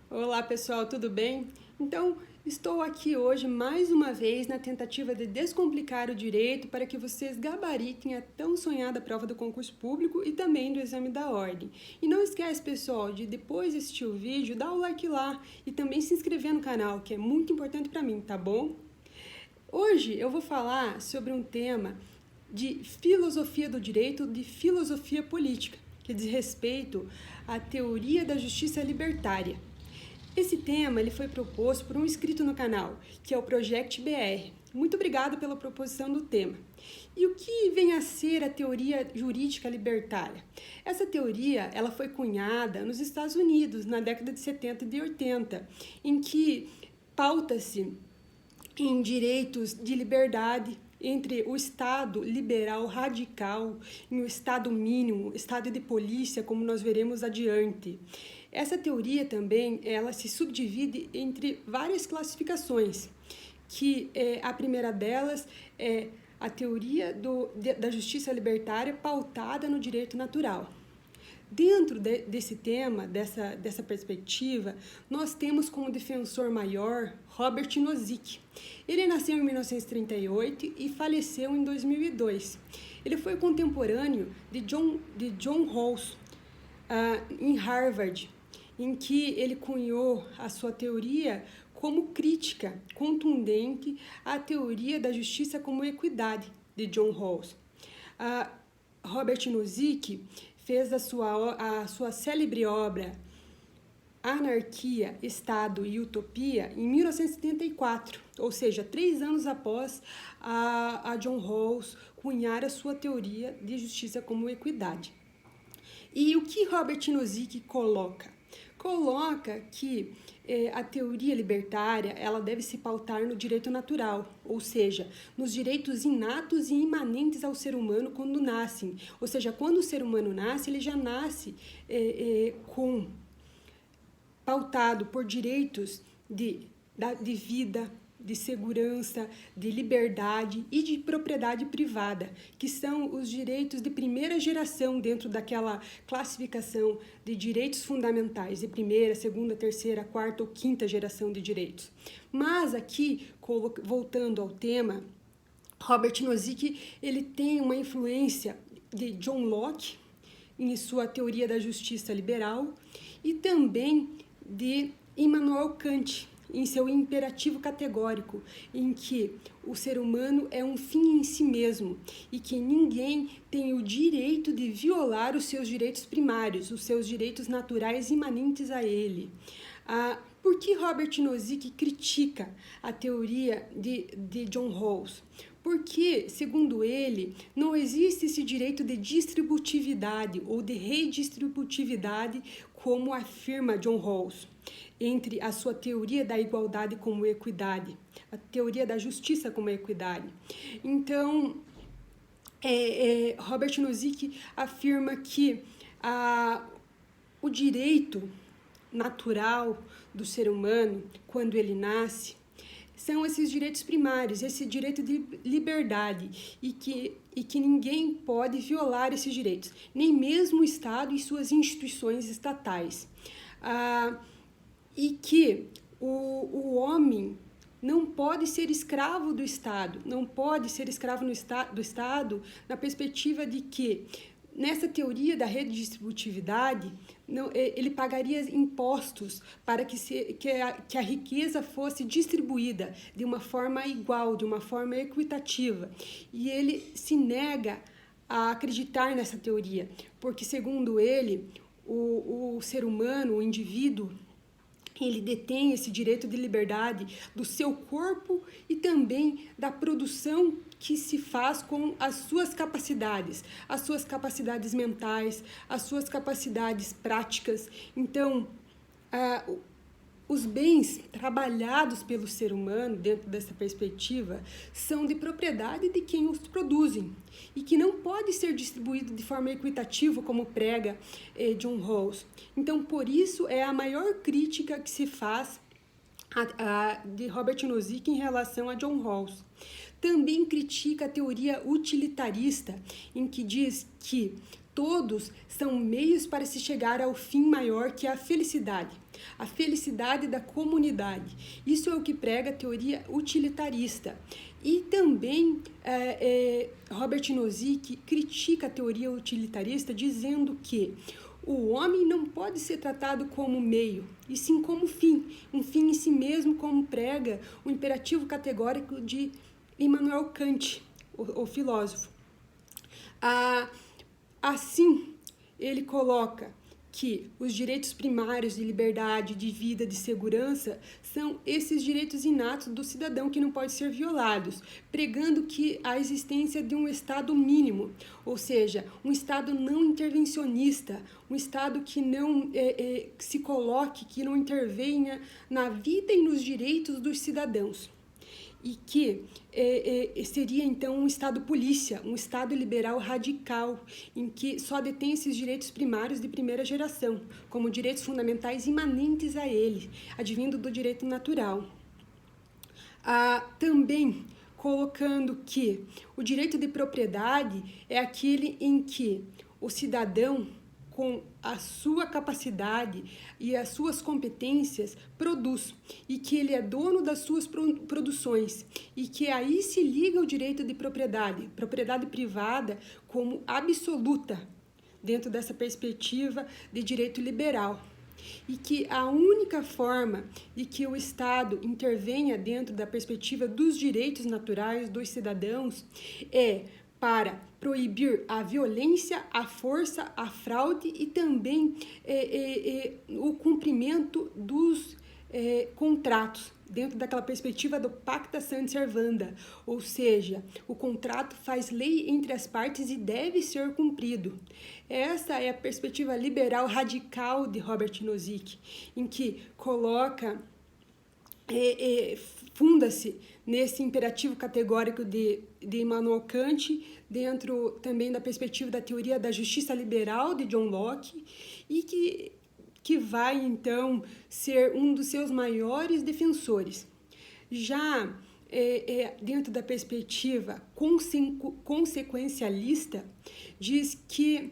Olá pessoal, tudo bem? Então, estou aqui hoje mais uma vez na tentativa de descomplicar o direito para que vocês gabaritem a tão sonhada prova do concurso público e também do exame da ordem. E não esquece, pessoal, de depois de assistir o vídeo, dar o like lá e também se inscrever no canal, que é muito importante para mim, tá bom? Hoje eu vou falar sobre um tema de filosofia do direito, de filosofia política, que diz respeito à teoria da justiça libertária. Esse tema ele foi proposto por um inscrito no canal, que é o Project BR. Muito obrigado pela proposição do tema. E o que vem a ser a teoria jurídica libertária? Essa teoria ela foi cunhada nos Estados Unidos na década de 70 e de 80, em que pauta-se em direitos de liberdade entre o Estado liberal radical e o Estado mínimo, Estado de polícia, como nós veremos adiante. Essa teoria também ela se subdivide entre várias classificações, que a primeira delas é a teoria da justiça libertária pautada no direito natural. Dentro desse tema, dessa perspectiva, nós temos como defensor maior Robert Nozick. Ele nasceu em 1938 e faleceu em 2002. Ele foi contemporâneo de John Rawls em Harvard, em que ele cunhou a sua teoria como crítica contundente à teoria da justiça como equidade de John Rawls. Robert Nozick fez a sua célebre obra Anarquia, Estado e Utopia em 1974, ou seja, 3 anos após a John Rawls cunhar a sua teoria de justiça como equidade. E o que Robert Nozick coloca? Coloca que a teoria libertária ela deve se pautar no direito natural, ou seja, nos direitos inatos e imanentes ao ser humano quando nascem. Ou seja, quando o ser humano nasce, ele já nasce pautado por direitos de vida, de segurança, de liberdade e de propriedade privada, que são os direitos de primeira geração dentro daquela classificação de direitos fundamentais, de primeira, segunda, terceira, quarta ou quinta geração de direitos. Mas aqui, voltando ao tema, Robert Nozick ele tem uma influência de John Locke em sua teoria da justiça liberal e também de Immanuel Kant, em seu imperativo categórico, em que o ser humano é um fim em si mesmo e que ninguém tem o direito de violar os seus direitos primários, os seus direitos naturais imanentes a ele. Por que Robert Nozick critica a teoria de John Rawls? Porque, segundo ele, não existe esse direito de distributividade ou de redistributividade como afirma John Rawls, entre a sua teoria da igualdade como equidade, a teoria da justiça como equidade. Então, Robert Nozick afirma que o direito natural do ser humano, quando ele nasce, são esses direitos primários, esse direito de liberdade e que ninguém pode violar esses direitos, nem mesmo o Estado e suas instituições estatais. E que o homem não pode ser escravo do Estado, não pode ser escravo do Estado na perspectiva de que, nessa teoria da redistributividade, ele pagaria impostos para que a riqueza fosse distribuída de uma forma igual, de uma forma equitativa. E ele se nega a acreditar nessa teoria, porque, segundo ele, o ser humano, o indivíduo, ele detém esse direito de liberdade do seu corpo e também da produção que se faz com as suas capacidades mentais, as suas capacidades práticas. Então, os bens trabalhados pelo ser humano, dentro dessa perspectiva, são de propriedade de quem os produzem e que não pode ser distribuído de forma equitativa, como prega John Rawls. Então, por isso, é a maior crítica que se faz de Robert Nozick em relação a John Rawls. Também critica a teoria utilitarista, em que diz que todos são meios para se chegar ao fim maior, que é a felicidade. a felicidade da comunidade. Isso é o que prega a teoria utilitarista. E também Robert Nozick critica a teoria utilitarista dizendo que o homem não pode ser tratado como meio, e sim como fim, um fim em si mesmo, como prega o imperativo categórico de Immanuel Kant, o filósofo. Assim, ele coloca que os direitos primários de liberdade, de vida, de segurança, são esses direitos inatos do cidadão que não podem ser violados, pregando que a existência de um Estado mínimo, ou seja, um Estado não intervencionista, um Estado que não se coloque, que não intervenha na vida e nos direitos dos cidadãos. E que seria, então, um Estado polícia, um Estado liberal radical, em que só detém esses direitos primários de primeira geração, como direitos fundamentais imanentes a ele, advindo do direito natural. Também colocando que o direito de propriedade é aquele em que o cidadão, com a sua capacidade e as suas competências, produz, e que ele é dono das suas produções, e que aí se liga o direito de propriedade privada como absoluta, dentro dessa perspectiva de direito liberal. E que a única forma de que o Estado intervenha dentro da perspectiva dos direitos naturais dos cidadãos é para proibir a violência, a força, a fraude e também o cumprimento dos contratos, dentro daquela perspectiva do pacta sunt servanda, ou seja, o contrato faz lei entre as partes e deve ser cumprido. Essa é a perspectiva liberal radical de Robert Nozick, em que coloca, funda-se nesse imperativo categórico de Immanuel Kant, dentro também da perspectiva da teoria da justiça liberal de John Locke, e que vai, então, ser um dos seus maiores defensores. Já dentro da perspectiva consequencialista, diz que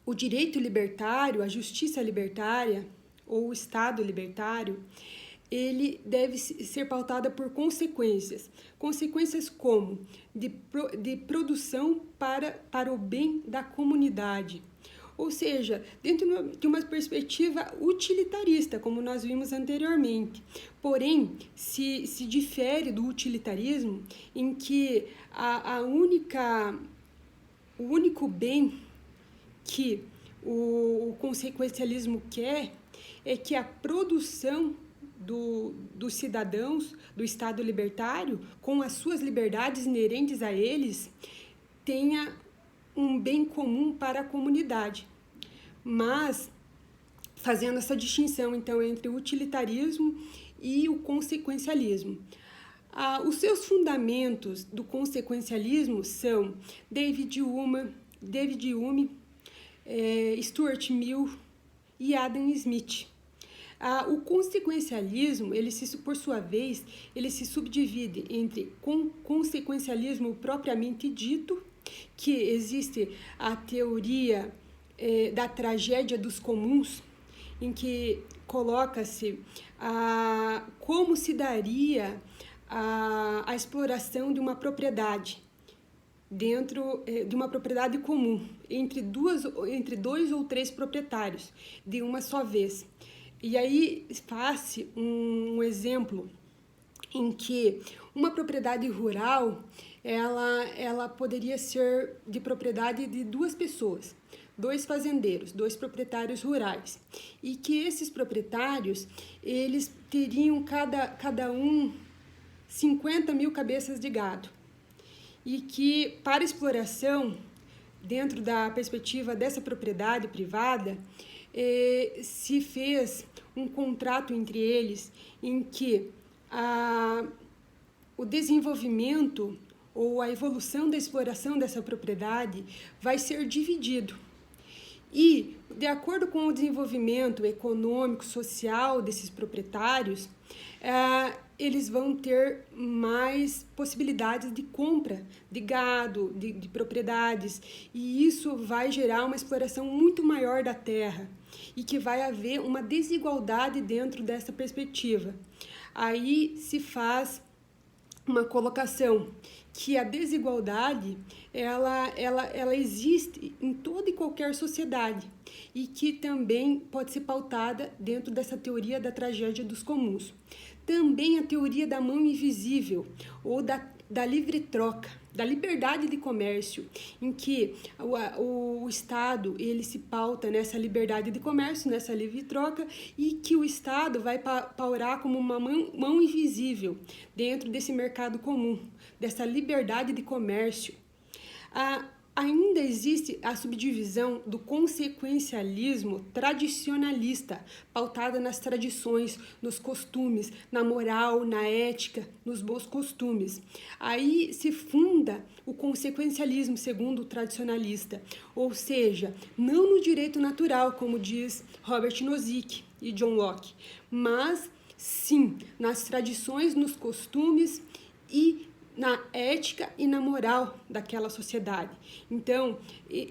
o direito libertário, a justiça libertária, ou o Estado libertário, ele deve ser pautada por consequências. Consequências como? De produção para o bem da comunidade. Ou seja, dentro de uma perspectiva utilitarista, como nós vimos anteriormente. Porém, se difere do utilitarismo, em que o único bem que o consequencialismo quer é que a produção dos cidadãos do Estado libertário, com as suas liberdades inerentes a eles, tenha um bem comum para a comunidade. Mas, fazendo essa distinção, então, entre o utilitarismo e o consequencialismo. Os seus fundamentos do consequencialismo são David Hume, Stuart Mill e Adam Smith. O consequencialismo, por sua vez, ele se subdivide entre consequencialismo propriamente dito, que existe a teoria da tragédia dos comuns, em que coloca-se como se daria a exploração de uma propriedade dentro de uma propriedade comum, entre dois ou três proprietários, de uma só vez. E aí faz-se um exemplo em que uma propriedade rural, ela poderia ser de propriedade de duas pessoas, dois fazendeiros, dois proprietários rurais, e que esses proprietários, eles teriam cada um 50 mil cabeças de gado, e que para exploração, dentro da perspectiva dessa propriedade privada, se fez um contrato entre eles em que o desenvolvimento ou a evolução da exploração dessa propriedade vai ser dividido. E, de acordo com o desenvolvimento econômico, social desses proprietários, eles vão ter mais possibilidades de compra de gado, de propriedades, e isso vai gerar uma exploração muito maior da terra. e que vai haver uma desigualdade dentro dessa perspectiva. Aí se faz uma colocação que a desigualdade ela existe em toda e qualquer sociedade e que também pode ser pautada dentro dessa teoria da tragédia dos comuns. Também a teoria da mão invisível ou da livre troca, da liberdade de comércio, em que o Estado ele se pauta nessa liberdade de comércio, nessa livre troca, e que o Estado vai paurar como uma mão invisível dentro desse mercado comum, dessa liberdade de comércio. Ainda existe a subdivisão do consequencialismo tradicionalista, pautada nas tradições, nos costumes, na moral, na ética, nos bons costumes. Aí se funda o consequencialismo, segundo o tradicionalista, ou seja, não no direito natural, como diz Robert Nozick e John Locke, mas sim nas tradições, nos costumes e na ética e na moral daquela sociedade. Então,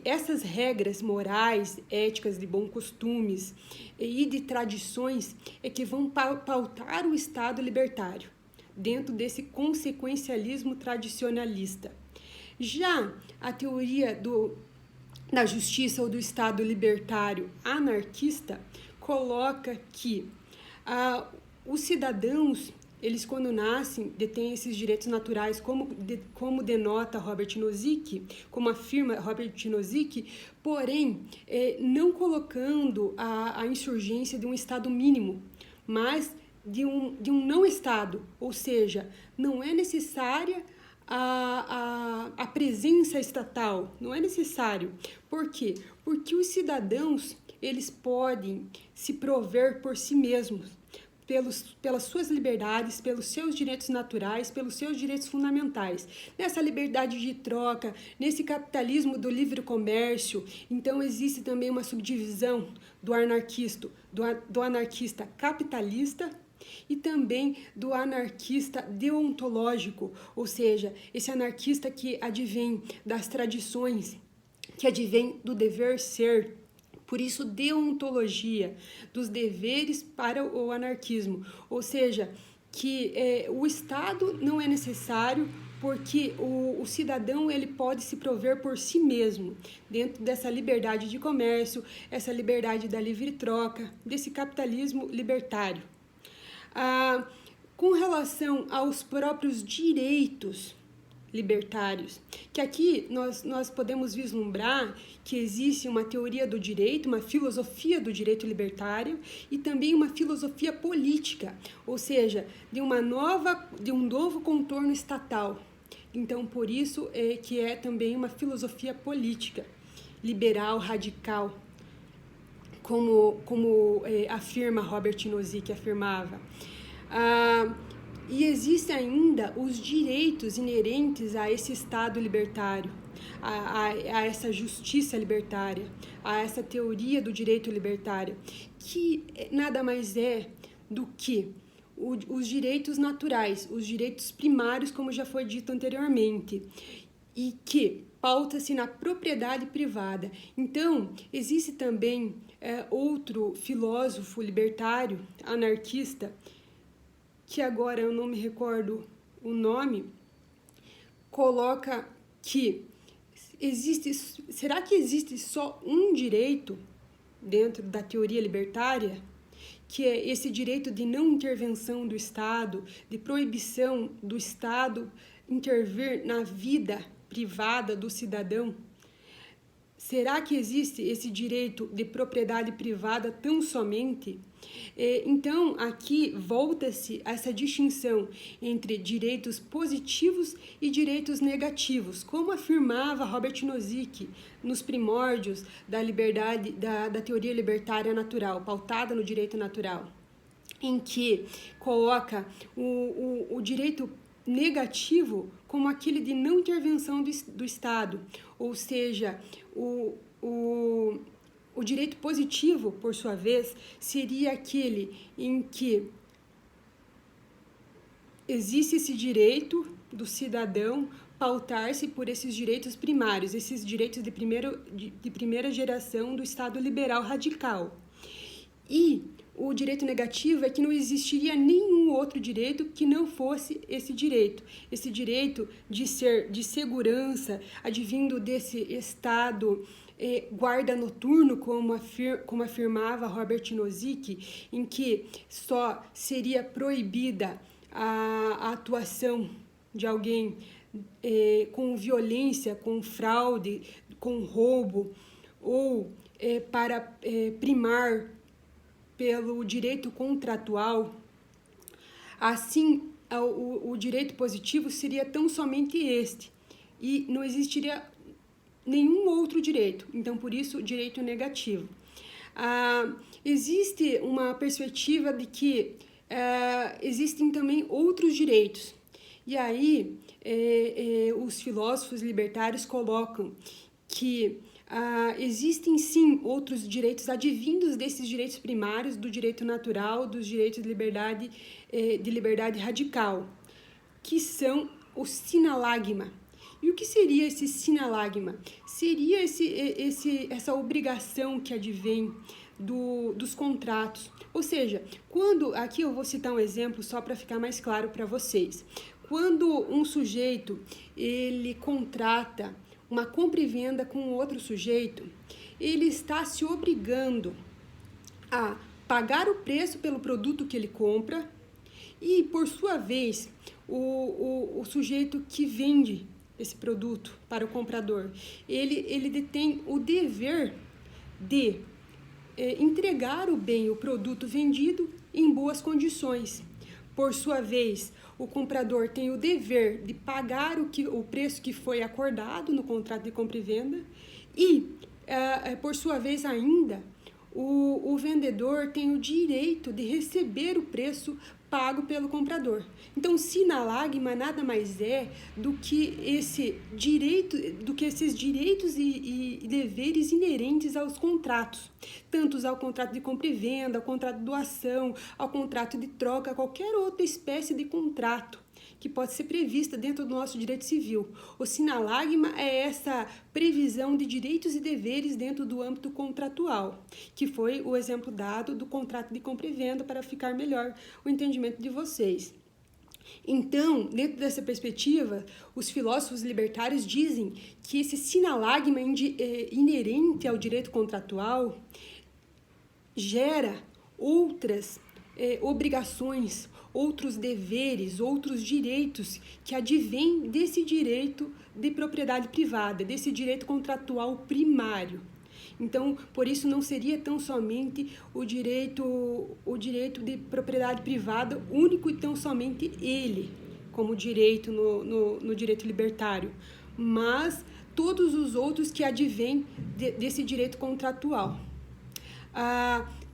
essas regras morais, éticas, de bons costumes e de tradições é que vão pautar o Estado libertário, dentro desse consequencialismo tradicionalista. Já a teoria da justiça ou do Estado libertário anarquista coloca que os cidadãos eles, quando nascem, detêm esses direitos naturais, como denota Robert Nozick, como afirma Robert Nozick, porém, não colocando a insurgência de um Estado mínimo, mas de um não-Estado, ou seja, não é necessária a presença estatal, não é necessário. Por quê? Porque os cidadãos, eles podem se prover por si mesmos, pelas suas liberdades, pelos seus direitos naturais, pelos seus direitos fundamentais. Nessa liberdade de troca, nesse capitalismo do livre comércio, então existe também uma subdivisão do anarquista capitalista e também do anarquista deontológico, ou seja, esse anarquista que advém das tradições, que advém do dever ser. Por isso, deontologia, dos deveres para o anarquismo, ou seja, que o Estado não é necessário porque o cidadão ele pode se prover por si mesmo, dentro dessa liberdade de comércio, essa liberdade da livre troca, desse capitalismo libertário. Com relação aos próprios direitos libertários, que aqui nós podemos vislumbrar que existe uma teoria do direito, uma filosofia do direito libertário e também uma filosofia política, ou seja, de um novo contorno estatal. Então, por isso que é também uma filosofia política, liberal, radical, como afirma Robert Nozick, afirmava. E existem ainda os direitos inerentes a esse Estado libertário, a essa justiça libertária, a essa teoria do direito libertário, que nada mais é do que os direitos naturais, os direitos primários, como já foi dito anteriormente, e que pauta-se na propriedade privada. Então, existe também outro filósofo libertário, anarquista, que agora eu não me recordo o nome, coloca que será que existe só um direito dentro da teoria libertária, que é esse direito de não intervenção do Estado, de proibição do Estado intervir na vida privada do cidadão? Será que existe esse direito de propriedade privada tão somente? Então, aqui volta-se essa distinção entre direitos positivos e direitos negativos, como afirmava Robert Nozick nos primórdios da liberdade, da teoria libertária natural, pautada no direito natural, em que coloca o direito negativo como aquele de não intervenção do Estado, ou seja, o direito positivo, por sua vez, seria aquele em que existe esse direito do cidadão pautar-se por esses direitos primários, esses direitos de primeira geração do Estado liberal radical. direito negativo é que não existiria nenhum outro direito que não fosse esse direito de segurança, advindo desse estado guarda noturno, como afirmava Robert Nozick, em que só seria proibida a atuação de alguém com violência, com fraude, com roubo, ou para primar pelo direito contratual. Assim, o direito positivo seria tão somente este, e não existiria nenhum outro direito. Então, por isso, o direito negativo. Existe uma perspectiva de que existem também outros direitos. E aí, os filósofos libertários colocam que existem sim outros direitos advindos desses direitos primários, do direito natural, dos direitos de liberdade radical, que são o sinalagma. E o que seria esse sinalagma? Seria essa obrigação que advém dos contratos. Ou seja, aqui eu vou citar um exemplo só para ficar mais claro para vocês. Quando um sujeito ele contrata uma compra e venda com outro sujeito, ele está se obrigando a pagar o preço pelo produto que ele compra e, por sua vez, o sujeito que vende esse produto para o comprador, ele detém o dever de entregar o bem, o produto vendido, em boas condições. Por sua vez, o comprador tem o dever de pagar o preço que foi acordado no contrato de compra e venda e, por sua vez ainda, o vendedor tem o direito de receber o preço pago pelo comprador. Então, sinalagma nada mais é do que esses direitos e deveres inerentes aos contratos, tanto ao contrato de compra e venda, ao contrato de doação, ao contrato de troca, qualquer outra espécie de contrato que pode ser prevista dentro do nosso direito civil. O sinalagma é essa previsão de direitos e deveres dentro do âmbito contratual, que foi o exemplo dado do contrato de compra e venda para ficar melhor o entendimento de vocês. Então, dentro dessa perspectiva, os filósofos libertários dizem que esse sinalagma inerente ao direito contratual gera outras obrigações, outros deveres, outros direitos que advêm desse direito de propriedade privada, desse direito contratual primário. Então, por isso não seria tão somente o direito de propriedade privada único e tão somente ele, como direito no direito libertário, mas todos os outros que advêm desse direito contratual.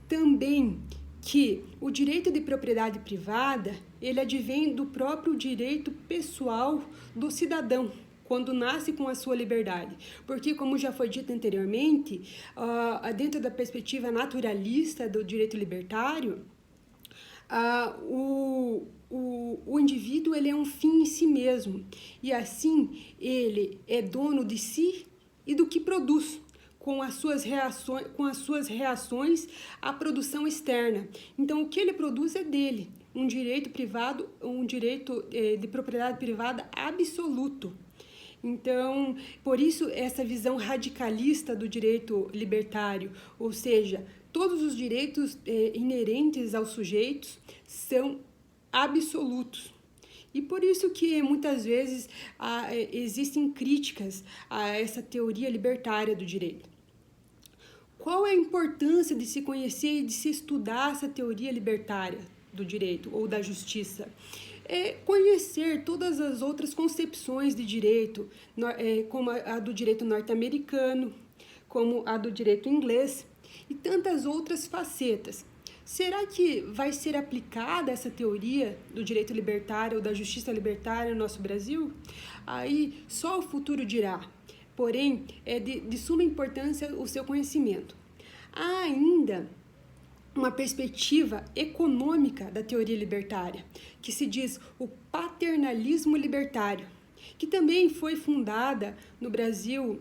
Também que o direito de propriedade privada, ele advém do próprio direito pessoal do cidadão, quando nasce com a sua liberdade. Porque, como já foi dito anteriormente, dentro da perspectiva naturalista do direito libertário, o indivíduo ele é um fim em si mesmo, e assim ele é dono de si e do que produz, com as suas reações à produção externa. Então, o que ele produz é dele, um direito privado, um direito de propriedade privada absoluto. Então, por isso, essa visão radicalista do direito libertário, ou seja, todos os direitos inerentes aos sujeitos são absolutos. E por isso que muitas vezes existem críticas a essa teoria libertária do direito. Qual é a importância de se conhecer e de se estudar essa teoria libertária do direito ou da justiça? É conhecer todas as outras concepções de direito, como a do direito norte-americano, como a do direito inglês e tantas outras facetas. Será que vai ser aplicada essa teoria do direito libertário ou da justiça libertária no nosso Brasil? Aí só o futuro dirá. Porém, é de suma importância o seu conhecimento. Há ainda uma perspectiva econômica da teoria libertária, que se diz o paternalismo libertário, que também foi fundada no Brasil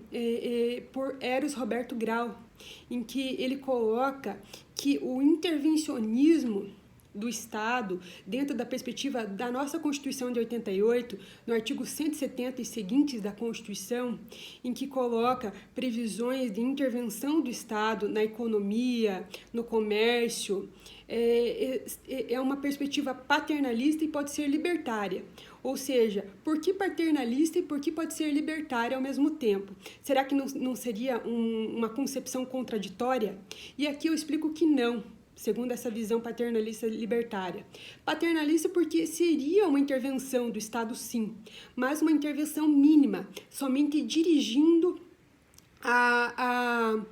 por Eros Roberto Grau, em que ele coloca que o intervencionismo do Estado, dentro da perspectiva da nossa Constituição de 88, no artigo 170 e seguintes da Constituição, em que coloca previsões de intervenção do Estado na economia, no comércio, é uma perspectiva paternalista e pode ser libertária. Ou seja, por que paternalista e por que pode ser libertária ao mesmo tempo? Será que não seria uma concepção contraditória? E aqui eu explico que não, segundo essa visão paternalista libertária. Paternalista porque seria uma intervenção do Estado, sim, mas uma intervenção mínima, somente dirigindo a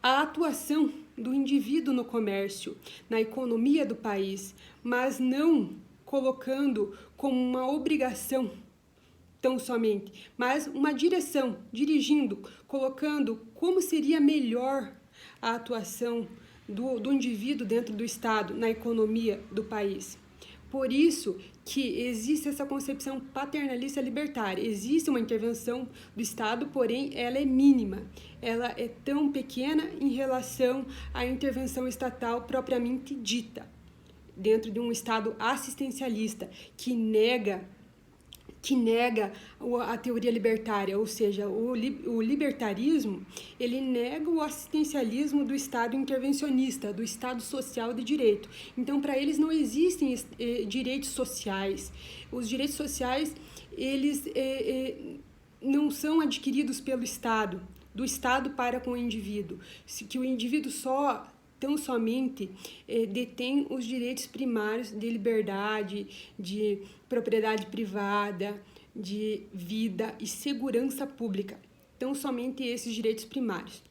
atuação do indivíduo no comércio, na economia do país, mas não colocando como uma obrigação tão somente, mas uma direção, dirigindo, colocando como seria melhor a atuação do indivíduo dentro do Estado, na economia do país. Por isso que existe essa concepção paternalista libertária. Existe uma intervenção do Estado, porém ela é mínima. Ela é tão pequena em relação à intervenção estatal propriamente dita, dentro de um Estado assistencialista que nega a teoria libertária, ou seja, o libertarismo, ele nega o assistencialismo do Estado intervencionista, do Estado social de direito. Então, para eles não existem direitos sociais. Os direitos sociais, eles não são adquiridos pelo Estado, do Estado para com o indivíduo, que o indivíduo tão somente detém os direitos primários de liberdade, de propriedade privada, de vida e segurança pública. Tão somente esses direitos primários.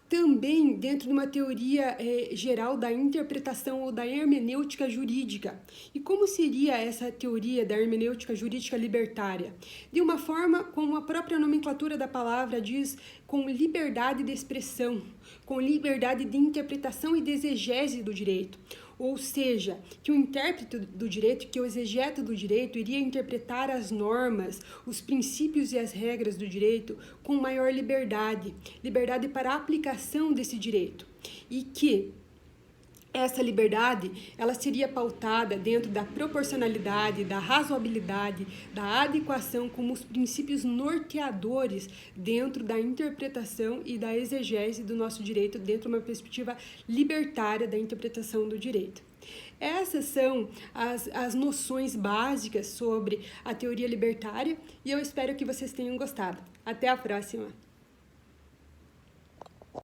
Também dentro de uma teoria geral da interpretação ou da hermenêutica jurídica. E como seria essa teoria da hermenêutica jurídica libertária? De uma forma, como a própria nomenclatura da palavra diz, com liberdade de expressão, com liberdade de interpretação e de exegese do direito. Ou seja, que o intérprete do direito, que o exegeta do direito iria interpretar as normas, os princípios e as regras do direito com maior liberdade para a aplicação desse direito. E que essa liberdade, ela seria pautada dentro da proporcionalidade, da razoabilidade, da adequação como os princípios norteadores dentro da interpretação e da exegese do nosso direito dentro de uma perspectiva libertária da interpretação do direito. Essas são as noções básicas sobre a teoria libertária e eu espero que vocês tenham gostado. Até a próxima!